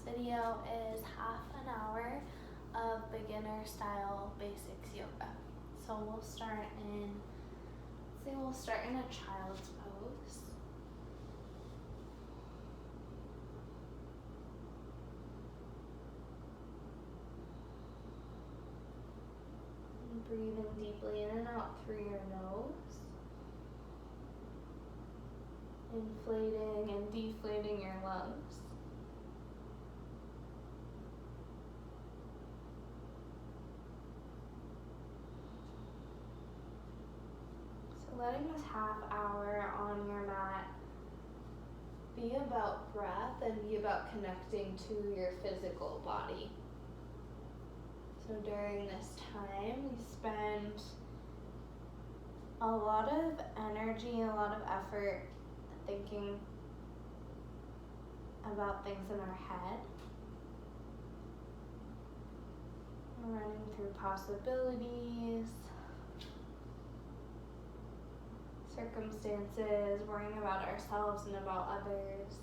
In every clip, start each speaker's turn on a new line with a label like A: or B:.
A: video is half an hour of beginner style basics yoga. So we'll start in a child's pose. And breathing deeply in and out through your nose. Inflating and deflating your lungs. So letting this half hour on your mat be about breath and be about connecting to your physical body. So during this time, we spend a lot of energy, a lot of effort thinking about things in our head. We're running through possibilities, circumstances, worrying about ourselves and about others.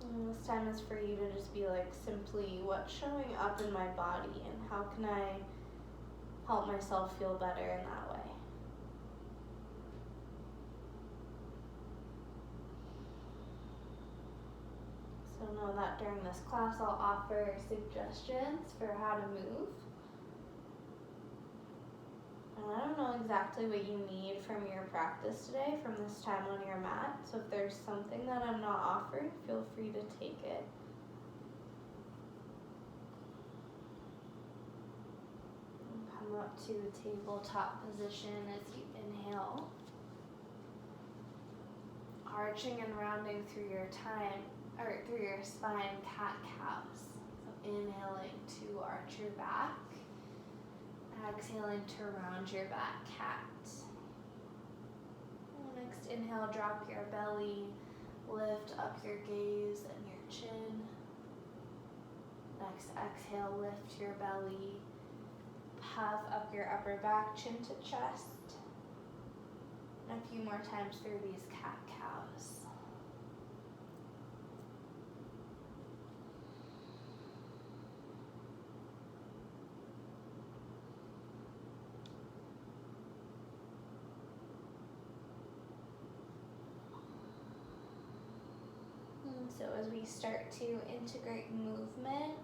A: And this time is for you to just be like simply what's showing up in my body and how can I help myself feel better in that way. So know that during this class I'll offer suggestions for how to move. And I don't know exactly what you need from your practice today, from this time on your mat. So if there's something that I'm not offering, feel free to take it. Come up to tabletop position as you inhale. Arching and rounding through your spine, cat-cows. So inhaling to arch your back. Exhaling to round your back, cat. Next inhale, drop your belly, lift up your gaze and your chin. Next exhale, lift your belly, puff up your upper back, chin to chest. And a few more times through these cat-cows. So as we start to integrate movement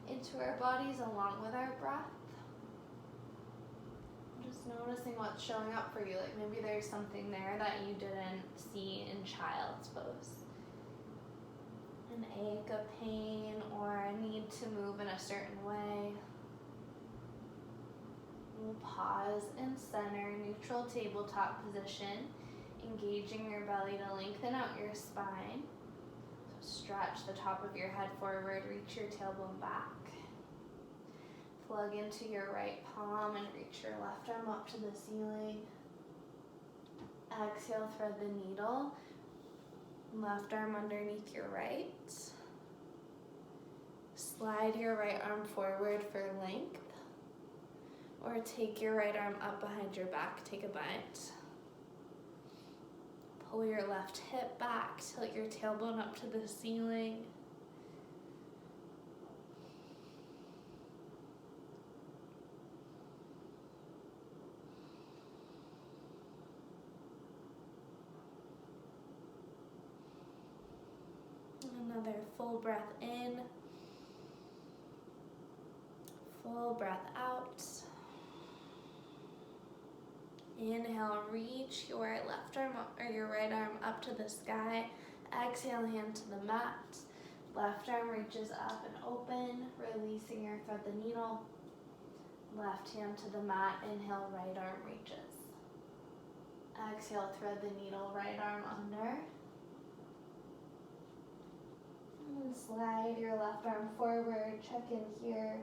A: into our bodies along with our breath, just noticing what's showing up for you. Like maybe there's something there that you didn't see in child's pose. An ache, a pain, or a need to move in a certain way. We'll pause and center, neutral tabletop position, engaging your belly to lengthen out your spine. Stretch the top of your head forward, reach your tailbone back. Plug into your right palm and reach your left arm up to the ceiling. Exhale, thread the needle. Left arm underneath your right. Slide your right arm forward for length. Or take your right arm up behind your back, take a bite. Pull your left hip back, tilt your tailbone up to the ceiling. Another full breath in, full breath out. Inhale, reach your left arm up, or your right arm up to the sky. Exhale, hand to the mat. Left arm reaches up and open, releasing your thread the needle. Left hand to the mat. Inhale, right arm reaches. Exhale, thread the needle, right arm under. And slide your left arm forward, check in here.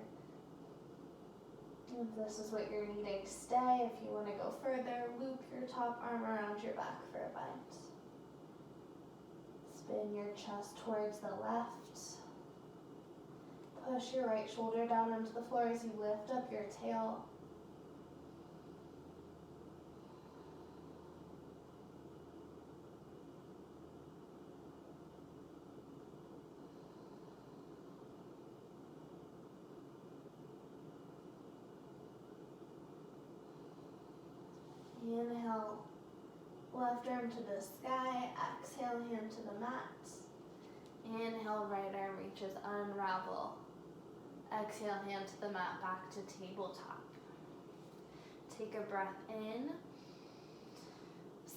A: If this is what you're needing, stay. If you want to go further, loop your top arm around your back for a bite. Spin your chest towards the left. Push your right shoulder down onto the floor as you lift up your tail. Inhale, left arm to the sky. Exhale, hand to the mat. Inhale, right arm reaches, unravel. Exhale, hand to the mat, back to tabletop. Take a breath in.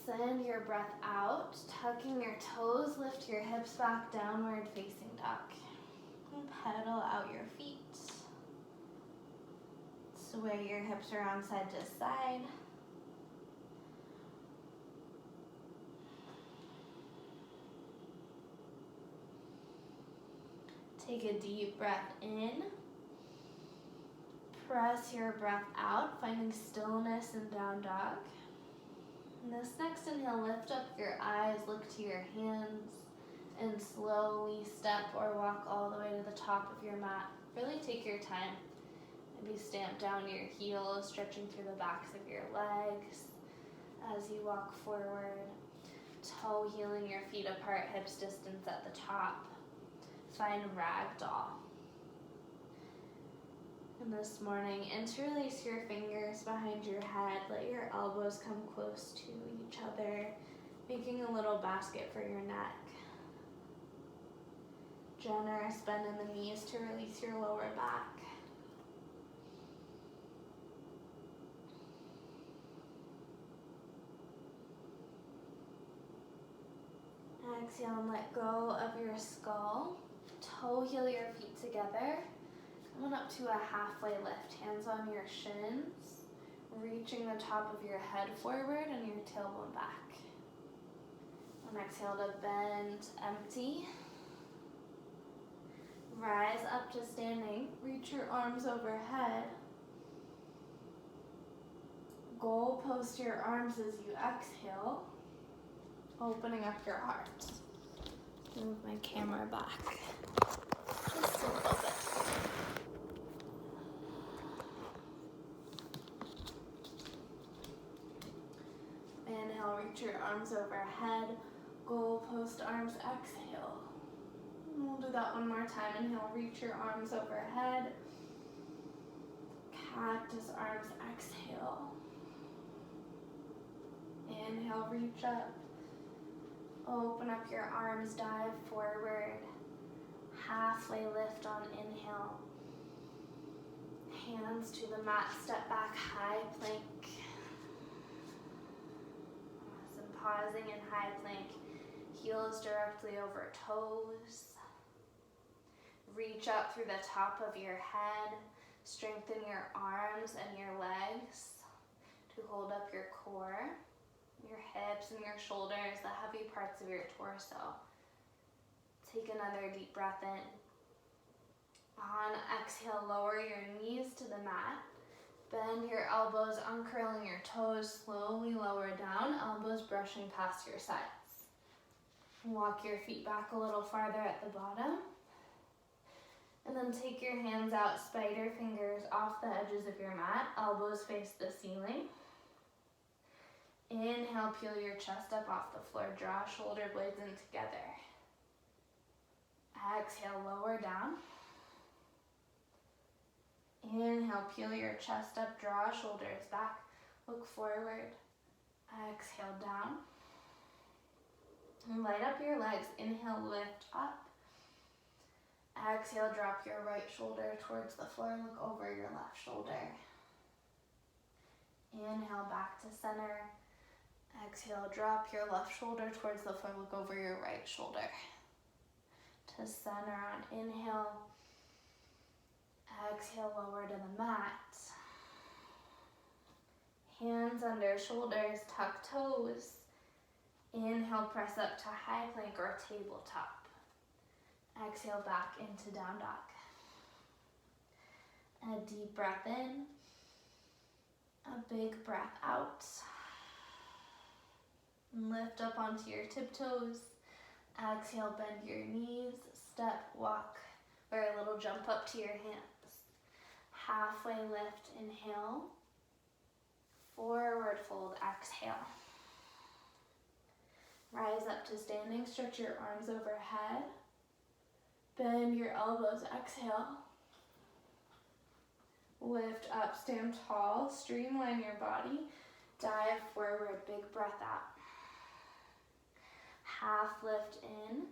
A: Send your breath out, tucking your toes, lift your hips back, downward facing dog. And pedal out your feet. Sway your hips around side to side. Take a deep breath in. Press your breath out, finding stillness in down dog. And this next inhale, lift up your eyes, look to your hands, and slowly step or walk all the way to the top of your mat. Really take your time. Maybe stamp down your heels, stretching through the backs of your legs as you walk forward. Toe heeling your feet apart, hips distance at the top. Find ragdoll. And this morning, interlace your fingers behind your head. Let your elbows come close to each other, making a little basket for your neck. Generous bend in the knees to release your lower back. Exhale and let go of your skull. Toe heel your feet together. Come on up to a halfway lift. Hands on your shins. Reaching the top of your head forward and your tailbone back. And exhale to bend, empty. Rise up to standing. Reach your arms overhead. Goal post your arms as you exhale. Opening up your heart. Move my camera back just a little bit. Inhale, reach your arms overhead. Goal post arms, exhale. And we'll do that one more time. Inhale, reach your arms overhead. Cactus arms, exhale. Inhale, reach up. Open up your arms, dive forward. Halfway lift on inhale. Hands to the mat, step back, high plank. Awesome. Pausing in high plank. Heels directly over toes. Reach up through the top of your head. Strengthen your arms and your legs to hold up your core. Your hips and your shoulders, the heavy parts of your torso. Take another deep breath in. On exhale, lower your knees to the mat. Bend your elbows, uncurling your toes, slowly lower down, elbows brushing past your sides. Walk your feet back a little farther at the bottom. And then take your hands out, spider fingers off the edges of your mat, elbows face the ceiling. Inhale, peel your chest up off the floor, draw shoulder blades in together. Exhale, lower down. Inhale, peel your chest up, draw shoulders back, look forward. Exhale, down. And light up your legs. Inhale, lift up. Exhale, drop your right shoulder towards the floor, look over your left shoulder. Inhale, back to center. Exhale, drop your left shoulder towards the floor, look over your right shoulder. To center on inhale. Exhale, lower to the mat. Hands under shoulders, tuck toes. Inhale, press up to high plank or tabletop. Exhale, back into down dog. A deep breath in. A big breath out. Lift up onto your tiptoes. Exhale, bend your knees, step, walk, or a little jump up to your hands. Halfway lift, inhale. Forward fold, exhale. Rise up to standing, stretch your arms overhead. Bend your elbows, exhale. Lift up, stand tall, streamline your body. Dive forward, big breath out. Half lift in.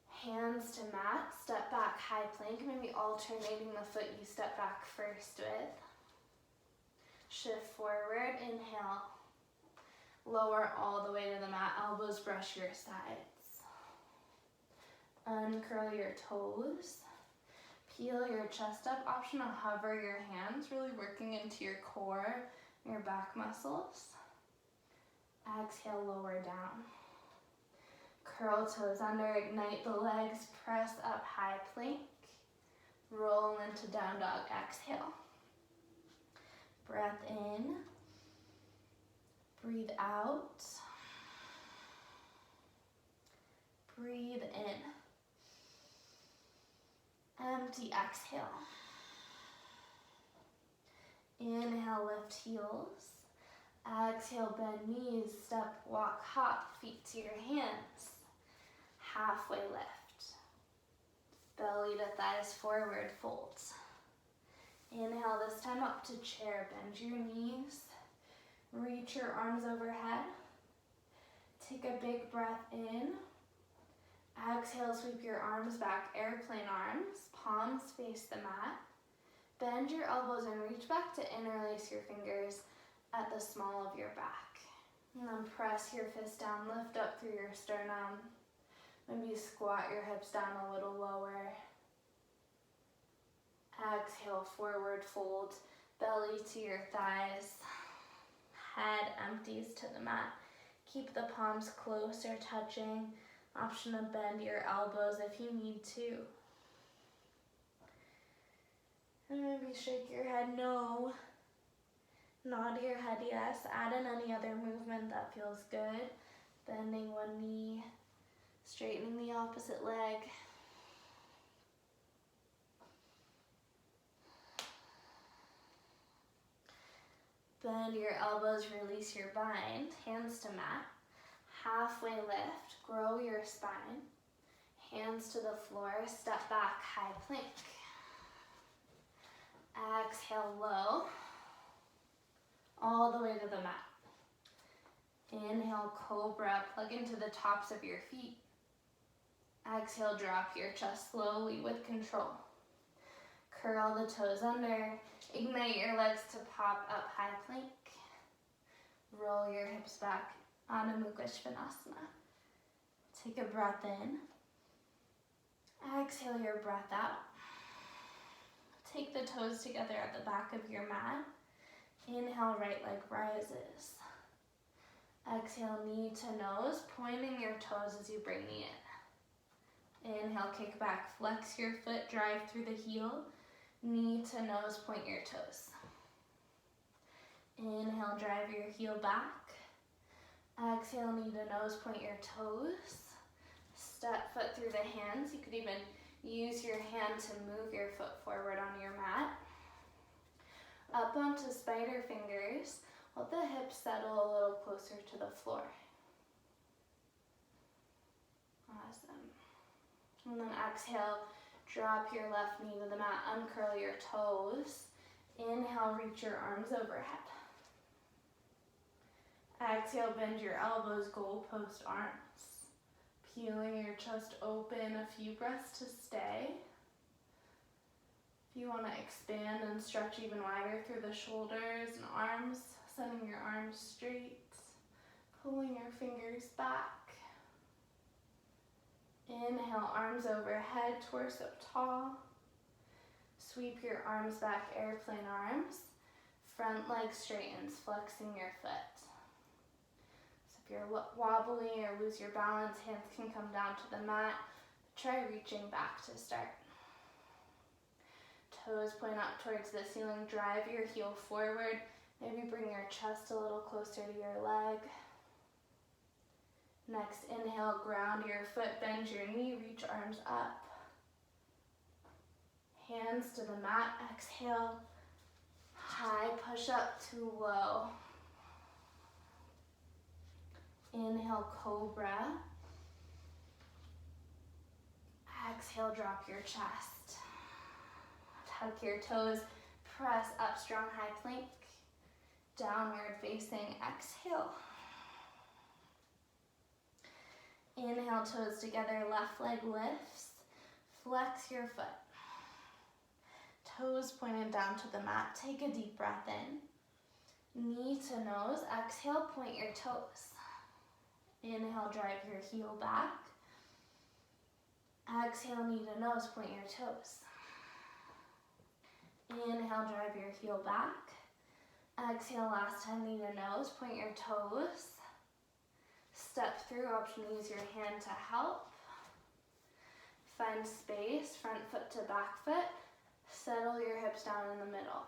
A: Hands to mat, step back, high plank, maybe alternating the foot you step back first with. Shift forward, inhale. Lower all the way to the mat, elbows brush your sides. Uncurl your toes. Peel your chest up, option to hover your hands, really working into your core, your back muscles. Exhale, lower down. Curl toes under, ignite the legs, press up, high plank. Roll into down dog, exhale. Breath in. Breathe out. Breathe in. Empty, exhale. Inhale, lift heels. Exhale, bend knees, step, walk, hop, feet to your hands. Halfway lift. Belly to thighs forward, fold. Inhale, this time up to chair. Bend your knees. Reach your arms overhead. Take a big breath in. Exhale, sweep your arms back, airplane arms. Palms face the mat. Bend your elbows and reach back to interlace your fingers at the small of your back. And then press your fist down, lift up through your sternum. Maybe squat your hips down a little lower. Exhale, forward fold, belly to your thighs. Head empties to the mat. Keep the palms closer touching. Option to bend your elbows if you need to. And maybe shake your head no. Nod your head yes. Add in any other movement that feels good. Bending one knee. Straightening the opposite leg. Bend your elbows, release your bind. Hands to mat. Halfway lift, grow your spine. Hands to the floor, step back, high plank. Exhale, low. All the way to the mat. Inhale, cobra, plug into the tops of your feet. Exhale, drop your chest slowly with control. Curl the toes under. Ignite your legs to pop up, high plank. Roll your hips back, Adho Mukha Svanasana. Take a breath in. Exhale your breath out. Take the toes together at the back of your mat. Inhale, right leg rises. Exhale, knee to nose, pointing your toes as you bring the in. Inhale, kick back, flex your foot, drive through the heel. Knee to nose, point your toes. Inhale, drive your heel back. Exhale, knee to nose, point your toes. Step foot through the hands. You could even use your hand to move your foot forward on your mat. Up onto spider fingers. Let the hips settle a little closer to the floor. Awesome. And then exhale, drop your left knee to the mat, uncurl your toes. Inhale, reach your arms overhead. Exhale, bend your elbows, goalpost arms. Peeling your chest open, a few breaths to stay. If you want to expand and stretch even wider through the shoulders and arms, sending your arms straight, pulling your fingers back. Inhale, arms overhead, torso tall. Sweep your arms back, airplane arms. Front leg straightens, flexing your foot. So if you're wobbly or lose your balance, hands can come down to the mat. Try reaching back to start. Toes point up towards the ceiling, drive your heel forward. Maybe bring your chest a little closer to your leg. Next, inhale, ground your foot, bend your knee, reach arms up. Hands to the mat, exhale. High push up to low. Inhale, cobra. Exhale, drop your chest. Tuck your toes, press up, strong high plank. Downward facing exhale. Inhale, toes together, left leg lifts. Flex your foot. Toes pointed down to the mat. Take a deep breath in. Knee to nose. Exhale, point your toes. Inhale, drive your heel back. Exhale, knee to nose, point your toes. Inhale, drive your heel back. Exhale, last time, knee to nose, point your toes. Step through, option to use your hand to help. Find space, front foot to back foot. Settle your hips down in the middle.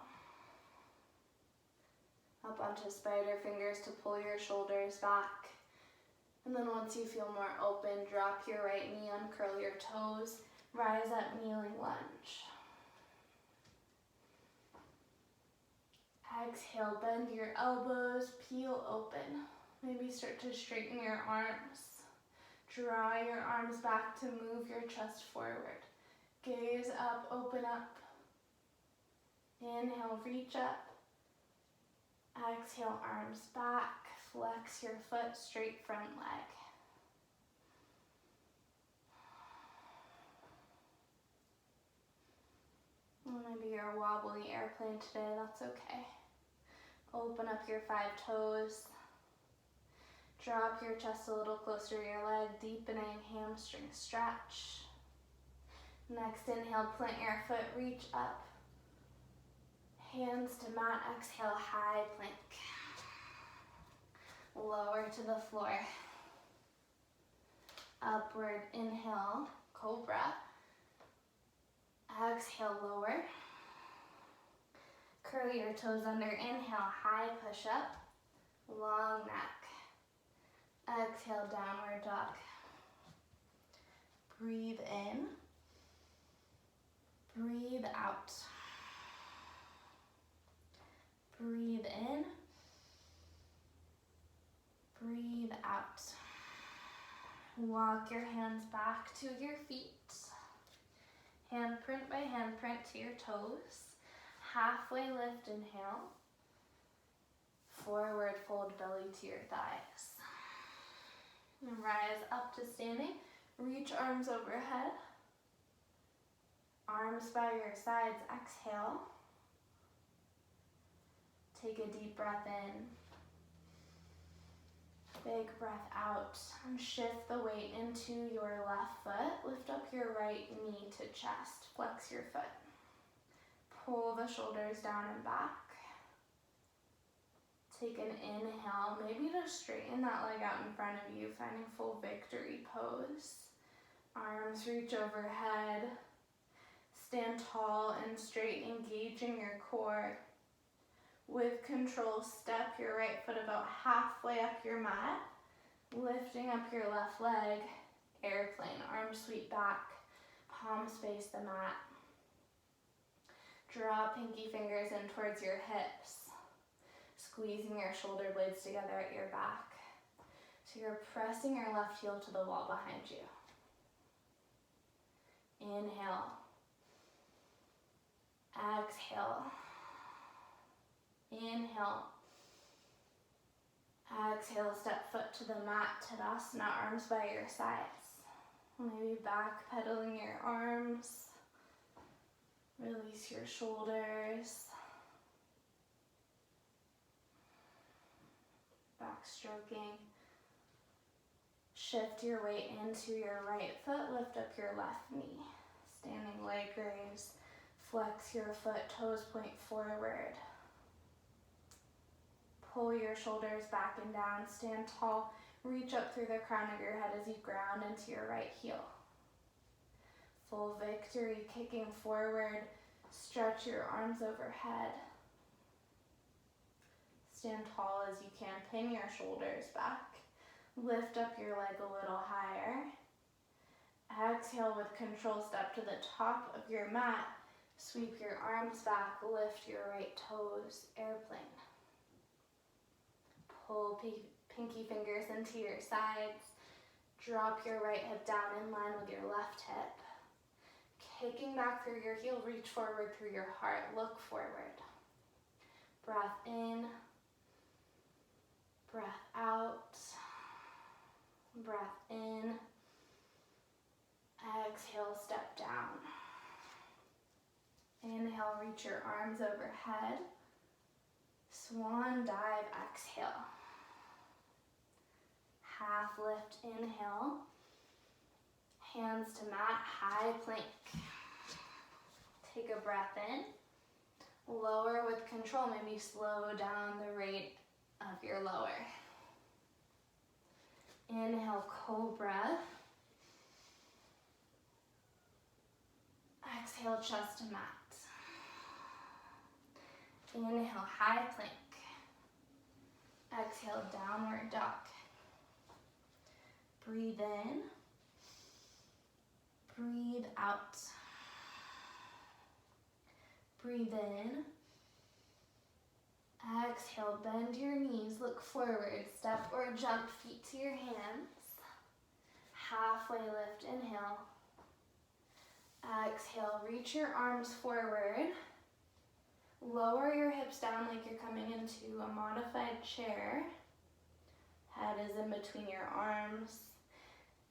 A: Up onto spider fingers to pull your shoulders back. And then once you feel more open, drop your right knee, uncurl your toes, rise up, kneeling lunge. Exhale, bend your elbows, peel open. Maybe start to straighten your arms. Draw your arms back to move your chest forward. Gaze up, open up. Inhale, reach up. Exhale, arms back. Flex your foot, straight front leg. Maybe you're a wobbly airplane today, that's okay. Open up your 5 toes. Drop your chest a little closer to your leg, deepening hamstring stretch. Next inhale, plant your foot, reach up. Hands to mat, exhale, high plank. Lower to the floor. Upward inhale, cobra. Exhale, lower. Curl your toes under, inhale, high push up, long neck. Exhale, downward dog. Breathe in. Breathe out. Breathe in. Breathe out. Walk your hands back to your feet. Handprint by handprint to your toes. Halfway lift, inhale. Forward fold belly to your thighs. And rise up to standing. Reach arms overhead. Arms by your sides, exhale. Take a deep breath in. Big breath out. And shift the weight into your left foot. Lift up your right knee to chest. Flex your foot. Pull the shoulders down and back. Take an inhale, maybe just straighten that leg out in front of you, finding full victory pose. Arms reach overhead. Stand tall and straight, engaging your core. With control, step your right foot about halfway up your mat, lifting up your left leg, airplane, arms sweep back, palms face the mat. Draw pinky fingers in towards your hips, squeezing your shoulder blades together at your back. So you're pressing your left heel to the wall behind you. Inhale. Exhale. Inhale. Exhale, step foot to the mat, Tadasana, arms by your sides. Maybe back pedaling your arms. Release your shoulders. Back stroking. Shift your weight into your right foot, lift up your left knee. Standing leg raise. Flex your foot, toes point forward. Pull your shoulders back and down, stand tall, reach up through the crown of your head as you ground into your right heel. Full victory, kicking forward, stretch your arms overhead. Stand tall as you can, pin your shoulders back, lift up your leg a little higher. Exhale with control, step to the top of your mat, sweep your arms back, lift your right toes, airplane. Pull pinky fingers into your sides. Drop your right hip down in line with your left hip. Kicking back through your heel, reach forward through your heart. Look forward. Breath in. breath in. Exhale, step down. Inhale, reach your arms overhead. Swan dive, exhale. Half lift, inhale. Hands to mat, high plank. Take a breath in. Lower with control, maybe slow down the rate of your lower. Inhale, cobra. Exhale, chest to mat. Inhale, high plank. Exhale, downward dog. Breathe in. Breathe out. Breathe in. Exhale, bend your knees, look forward, step or jump feet to your hands. Halfway lift, inhale. Exhale, reach your arms forward. Lower your hips down like you're coming into a modified chair. Head is in between your arms.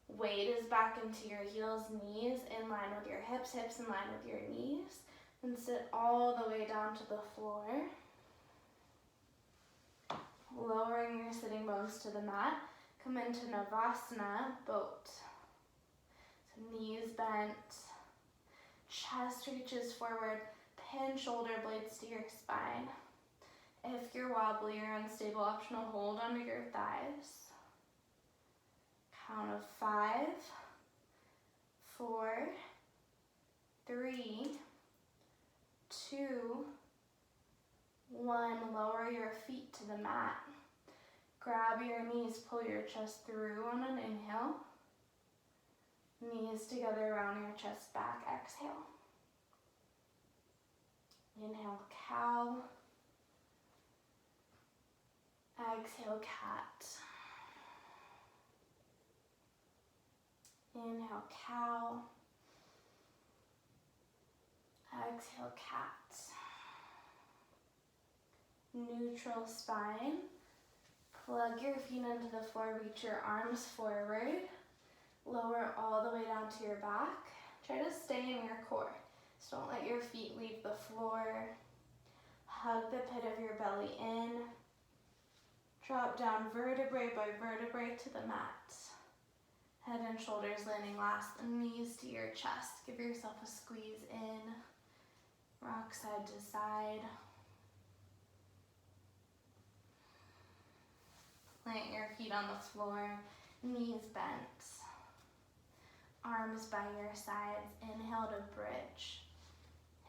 A: Weight is back into your heels, knees in line with your hips, hips in line with your knees. And sit all the way down to the floor. Lowering your sitting bones to the mat. Come into Navasana, boat. So knees bent. Chest reaches forward. Pin shoulder blades to your spine. If you're wobbly or unstable, optional hold under your thighs. Count of 5, 4, 3, 2, 1. Lower your feet to the mat. Grab your knees, pull your chest through on an inhale. Knees together around your chest back, exhale. Inhale, cow. Exhale, cat. Inhale, cow. Exhale, cat. Neutral spine. Plug your feet into the floor, reach your arms forward. Lower all the way down to your back. Try to stay in your core. So don't let your feet leave the floor. Hug the pit of your belly in. Drop down vertebrae by vertebrae to the mat. Head and shoulders landing last, and knees to your chest. Give yourself a squeeze in. Rock side to side. Plant your feet on the floor, knees bent. Arms by your sides, inhale to bridge.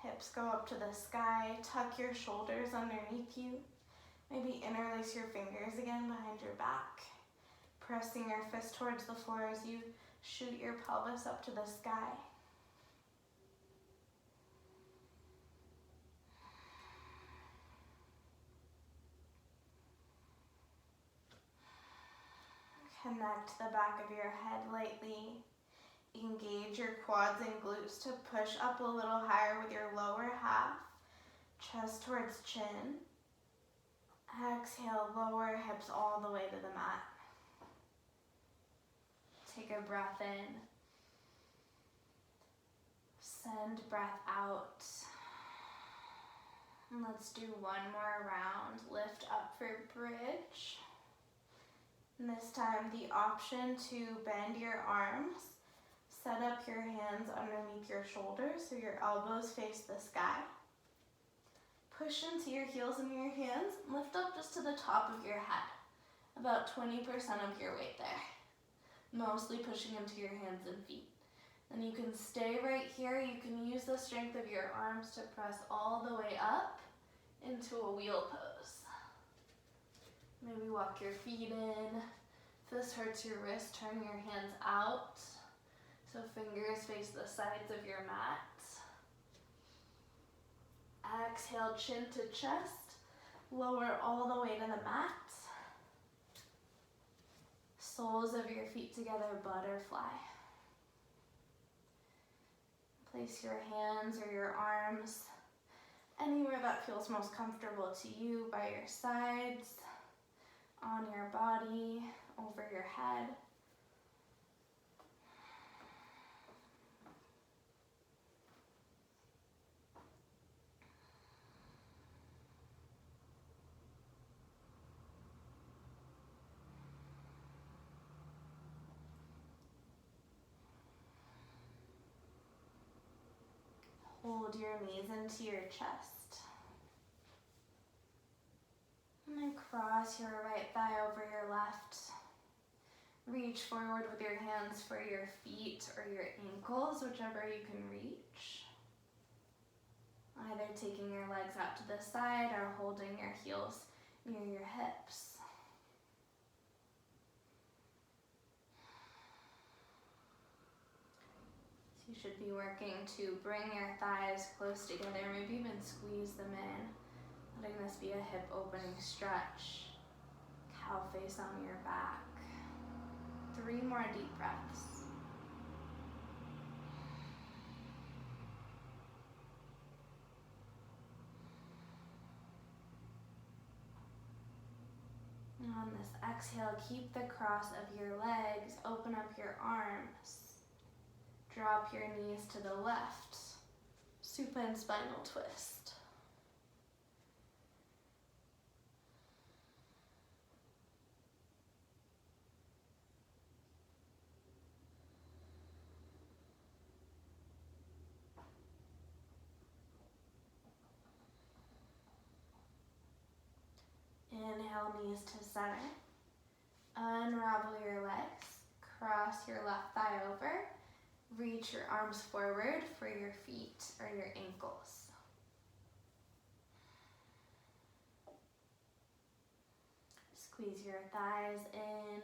A: Hips go up to the sky, tuck your shoulders underneath you. Maybe interlace your fingers again behind your back. Pressing your fist towards the floor as you shoot your pelvis up to the sky. Connect the back of your head lightly. Engage your quads and glutes to push up a little higher with your lower half. Chest towards chin. Exhale, lower hips all the way to the mat. Take a breath in. Send breath out. And let's do one more round. Lift up for bridge. And this time the option to bend your arms. Set up your hands underneath your shoulders so your elbows face the sky. Push into your heels and your hands. Lift up just to the top of your head. About 20% of your weight there. Mostly pushing into your hands and feet. Then you can stay right here. You can use the strength of your arms to press all the way up into a wheel pose. Maybe walk your feet in. If this hurts your wrist, turn your hands out. So fingers face the sides of your mat. Exhale, chin to chest. Lower all the way to the mat. Soles of your feet together, butterfly. Place your hands or your arms anywhere that feels most comfortable to you, by your sides, on your body, over your head. Hold your knees into your chest. And then cross your right thigh over your left. Reach forward with your hands for your feet or your ankles, whichever you can reach. Either taking your legs out to the side or holding your heels near your hips. So you should be working to bring your thighs close together, maybe even squeeze them in, letting this be a hip opening stretch. Cow face on your back. 3 more deep breaths. And on this exhale, keep the cross of your legs, open up your arms. Drop your knees to the left. Supine spinal twist. Inhale, knees to center. Unravel your legs. Cross your left thigh over. Reach your arms forward for your feet or your ankles. Squeeze your thighs in.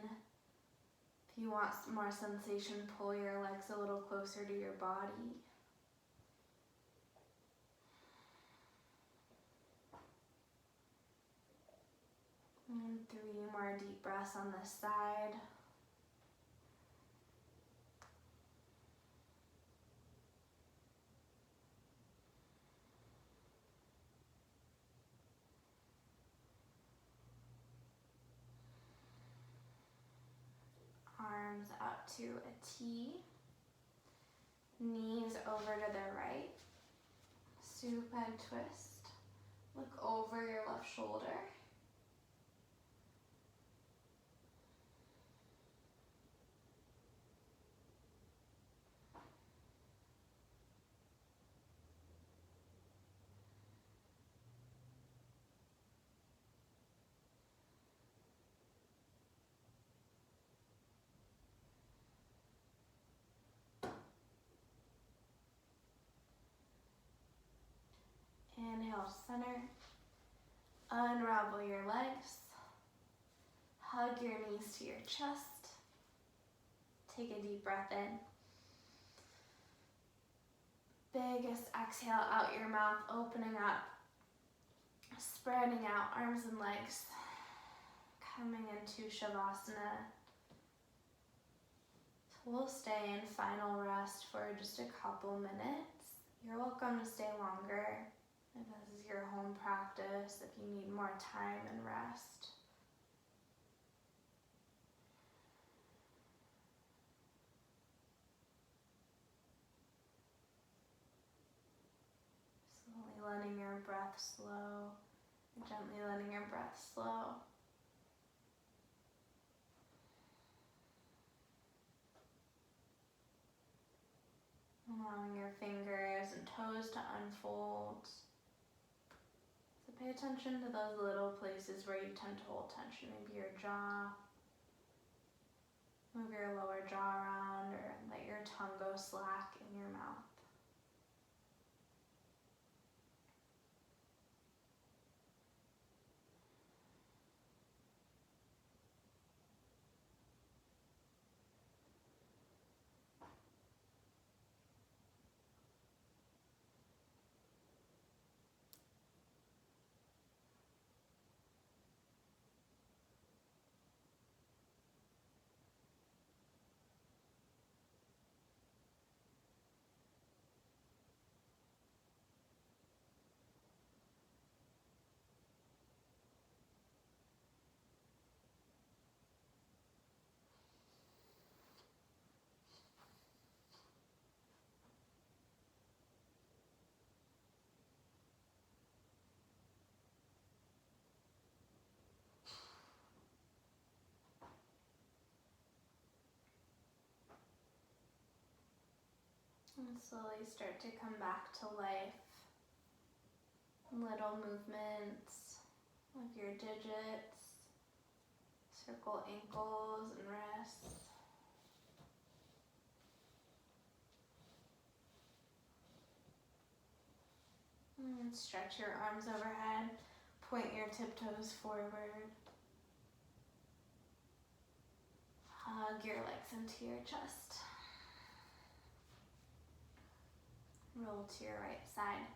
A: If you want more sensation, pull your legs a little closer to your body. And 3 more deep breaths on this side. Arms out to a T. Knees over to the right. Supine twist. Look over your left shoulder. Inhale, center. Unravel your legs. Hug your knees to your chest. Take a deep breath in. Biggest exhale out your mouth, opening up. Spreading out arms and legs. Coming into Shavasana. So we'll stay in final rest for just a couple minutes. You're welcome to stay longer if this is your home practice, if you need more time and rest. Slowly letting your breath slow, gently letting your breath slow. Allowing your fingers and toes to unfold. So pay attention to those little places where you tend to hold tension, maybe your jaw. Move your lower jaw around or let your tongue go slack in your mouth. slowly start to come back to life. Little movements with your digits, circle ankles and wrists. And stretch your arms overhead, point your tiptoes forward. Hug your legs into your chest. Roll to your right side.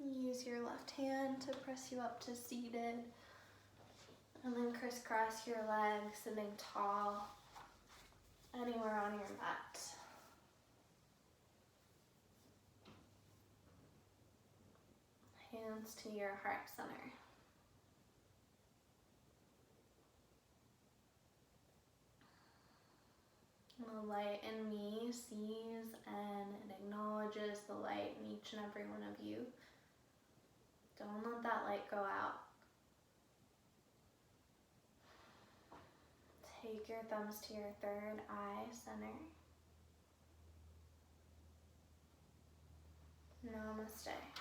A: Use your left hand to press you up to seated. And then crisscross your legs, sitting tall, anywhere on your mat. Hands to your heart center. The light in me sees and it acknowledges the light in each and every one of you. Don't let that light go out. Take your thumbs to your third eye center. Namaste.